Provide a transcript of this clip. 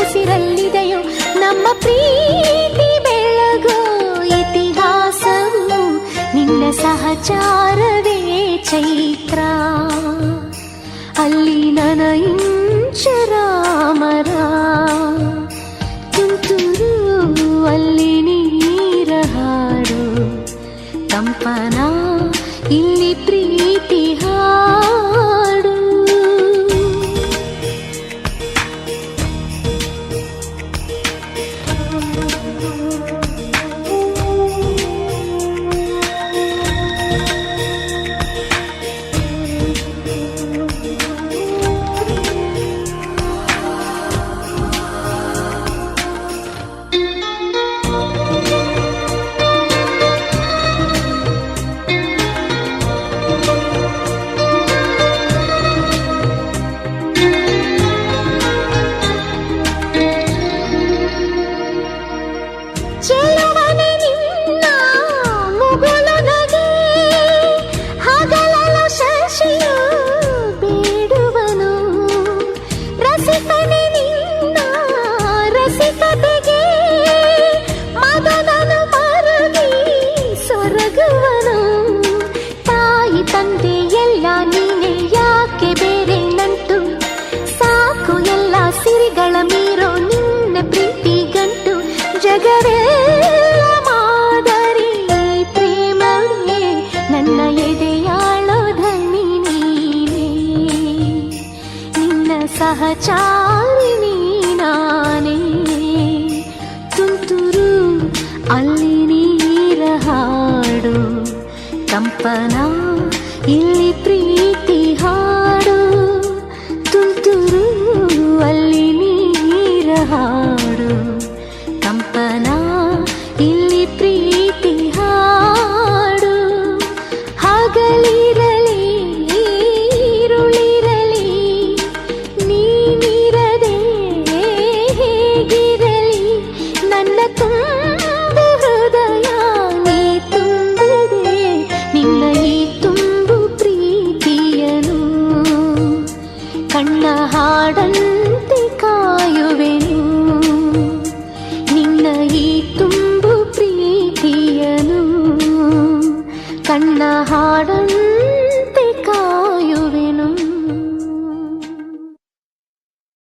ಉಸಿರಲ್ಲಿದೆಯೋ ನಮ್ಮ ಪ್ರೀತಿ ಬೆಳಗೋ ಇತಿಹಾಸವು ನಿನ್ನ ಸಹಚಾರವೇ ಚೈತ್ರ. ಅಲ್ಲಿ ನನ ಇಂಚರಾಮರ ತುಂತುರು ಅಲ್ಲಿ ನೀರ ಹಾಡು ಕಂಪನ ಇಲ್ಲಿ ಪ್ರೀತಿ ಹಾಡು. ಚೆಲುವನೆ ನಿನ್ನ ಮುಗುಳು ನಗೆ ಹಗಲಲು ಶಶಿಯು ಬೇಡುವನು. ರಸಿಕನೆ ನಿನ್ನ ರಸಿಕತೆಗೆ ಮದನನು ಮರುಗಿ ಸೊರಗುವನು. ತಾಯಿ ತಂದೆ ಎಲ್ಲ ನೀನೆ ಯಾಕೆ ಬೇರೆ ನಂಟು, ಸಾಕು ಎಲ್ಲ ಸಿರಿಗಳ ಮೀರೋ ನಿನ್ನ ಪ್ರೀತಿ ಗಂಟು. ಜಗವೆಲ್ಲ ಮಾದರಿ ಪ್ರೇಮವೇ ನನ್ನ ಎದೆಯಾಳೋ ಧನಿ ನೀನೇ, ನಿನ್ನ ಸಹಚಾರಿಣಿ ನಾನೇ. ತುಂತುರು ಅಲ್ಲಿ ನೀರ ಹಾಡು ಕಂಪನ ಇಲ್ಲಿ ಪ್ರೀತಿ ಹಾಡು. ತುಂತುರು ಅಲ್ಲಿ ನೀರ ಹಾಡು ಕಂಪನ ಇಲ್ಲಿ ಪ್ರೀತಿ ಹಾಡು. ಹಗಲಿರಲಿ ಈರುಳಿರಲಿ ನೀನಿರದೆ ಹೇಗಿರಲಿ, ನನ್ನ ತುಂಬು ಹೃದಯ ನೀ ತುಂಬಿದೆ ನಿನ್ನ ಈ ತುಂಬು ಪ್ರೀತಿಯನು. ಕಣ್ಣ ಹಾಡಂತೆ ಕಾಯುವೆನು ನಿನ್ನ ಈ ತುಂಬು ಪ್ರೀತಿಯನು. ಕಣ್ಣ ಹಾಡಂತೆ